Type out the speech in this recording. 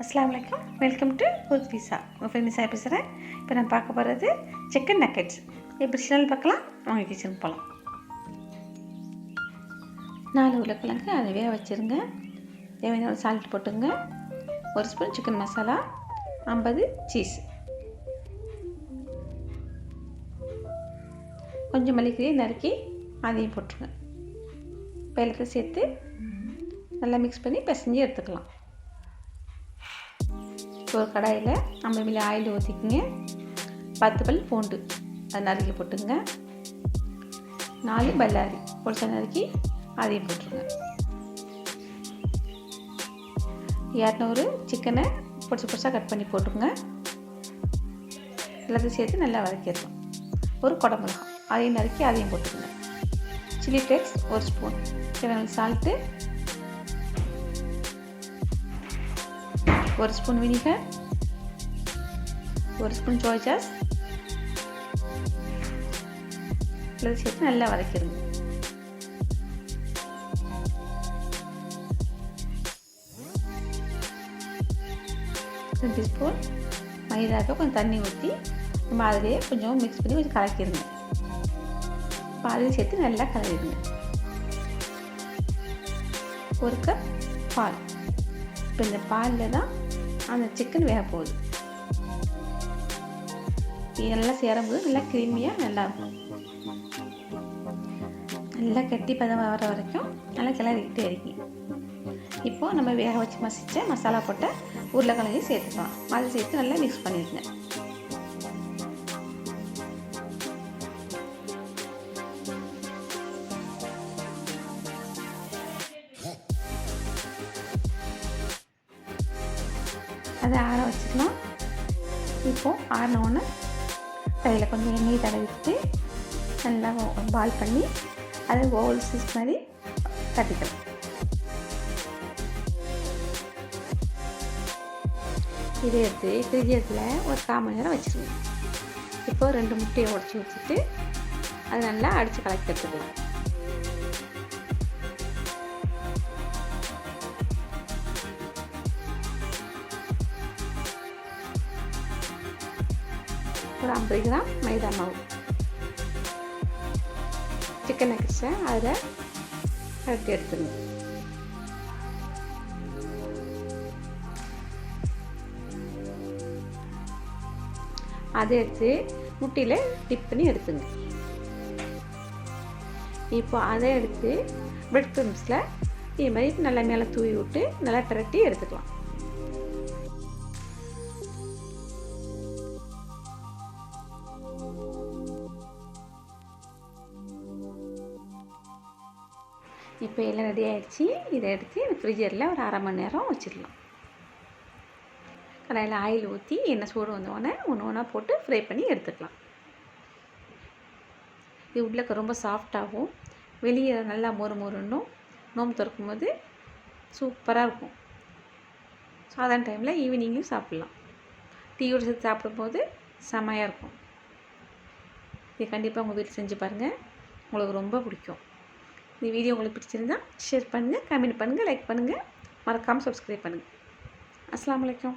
அஸ்ஸலாமு அலைக்கும். Welcome to food பீஸா. உங்கள் ஃப்ரெண்ட் நிஷா பேசுகிறேன். இப்போ நான் பார்க்க போகிறது சிக்கன் நக்கெட்ஸ். எப்படி சேனல் பார்க்கலாம் வாங்க கிச்சனுக்கு போகலாம். 4 உருளைக்கிழங்கு அதை வேக வச்சுருங்க. தேவையான சால்ட் போட்டுங்க. 1 ஸ்பூன் சிக்கன் மசாலா, 50 சீஸ், கொஞ்சம் மல்லிக்கீரை நறுக்கி அதையும் போட்டுருங்க. இப்போ எல்லாத்தையும் சேர்த்து நல்லா மிக்ஸ் பண்ணி பிசைஞ்சு எடுத்துக்கலாம். ஒரு கடாயில் 50 ml ஆயில் ஊற்றிக்குங்க. 10 பல் பூண்டு அதை நறுக்கி போட்டுங்க. 4 பல்லாரி பொடிசா நறுக்கி அதையும் போட்டுருங்க. 200 சிக்கனை பொடிசா கட் பண்ணி போட்டுங்க. எல்லாத்தையும் சேர்த்து நல்லா வதக்கிடலாம். ஒரு குடமிளகா அதையும் நறுக்கி அதையும் போட்டுக்கோங்க. சில்லி ஃப்ளேக்ஸ் 1 ஸ்பூன், தேவையான salt, 1 spoon vinegar, 1 spoon soya sauce எல்லாம் சேர்த்து நல்லா வதக்கிடுங்க. ஒரு டீஸ்பூன் மைதாவுக்கு கொஞ்சம் தண்ணி ஊற்றி நம்ம அதிலேயே கொஞ்சம் மிக்ஸ் பண்ணி கொஞ்சம் கலக்கிடுங்க. அதையும் சேர்த்து நல்லா கலக்கிடுங்க. 1 கப் பால். இப்போ இந்த பாலில் தான் அந்த சிக்கன் வேக போகுது. இது நல்லா சேரும்போது நல்லா க்ரீமியாக நல்லாயிருக்கும். நல்லா கட்டி பதம் வர வரைக்கும் நல்லா கிளறிக்கிட்டே இருக்கு. இப்போது நம்ம வேக வச்சு மசித்த மசாலா போட்ட உருளைக்கிழங்கையும் சேர்த்துக்கலாம். அதை சேர்த்து நல்லா மிக்ஸ் பண்ணிடுங்க. அதை ஆற வச்சுக்கலாம். இப்போது ஆறினோன்னு கையில் கொஞ்சம் எண்ணெய் தடவிட்டு நல்லா பால் பண்ணி அதை ஓவல் சைஸ் மாதிரி கட்டிக்கலாம். இதை எடுத்து ஃப்ரிட்ஜில் ஒரு 1/4 மணி நேரம் வச்சுருங்க. இப்போது 2 முட்டையை உடச்சி வச்சுட்டு அதை நல்லா அடித்து கலக்கி எடுத்துக்கலாம். ஒரு 50 கிராம் மைதா மாவு, சிக்கன் நக்கெட்ஸை அதில் கலட்டி எடுத்துங்க. அதை எடுத்து முட்டையில் டிப் பண்ணி எடுத்துங்க. இப்போ அதை எடுத்து பிரெட் க்ரம்ஸில் இதே மாதிரி நல்லா மேலே தூவி விட்டு நல்லா பிரட்டி எடுத்துக்கலாம். இப்போ எல்லாம் ரெடி ஆகிடுச்சு. இதை எடுத்து ஃப்ரிட்ஜரில் ஒரு 1/2 மணி நேரம் வச்சிடலாம். கடாயில் ஆயில் ஊற்றி எண்ணெய் சூடு வந்தோடனே ஒன்று போட்டு ஃப்ரை பண்ணி எடுத்துக்கலாம். இது உள்ளக்க ரொம்ப சாஃப்டாகவும் வெளியே நல்லா மொறுன்னும் நோம்பு திறக்கும் போது சூப்பராக இருக்கும். சாதாரண டைமில் ஈவினிங்கும் சாப்பிட்லாம். டீயோடு சேர்த்து சாப்பிடும்போது செமையாக இருக்கும். இது கண்டிப்பாக உங்கள் வீட்டில் செஞ்சு பாருங்கள், உங்களுக்கு ரொம்ப பிடிக்கும். இந்த வீடியோ உங்களுக்கு பிடிச்சிருந்தா ஷேர் பண்ணுங்கள், கமெண்ட் பண்ணுங்கள், லைக் பண்ணுங்கள், மறக்காமல் சப்ஸ்கிரைப் பண்ணுங்கள். அஸ்ஸலாமு அலைக்கும்.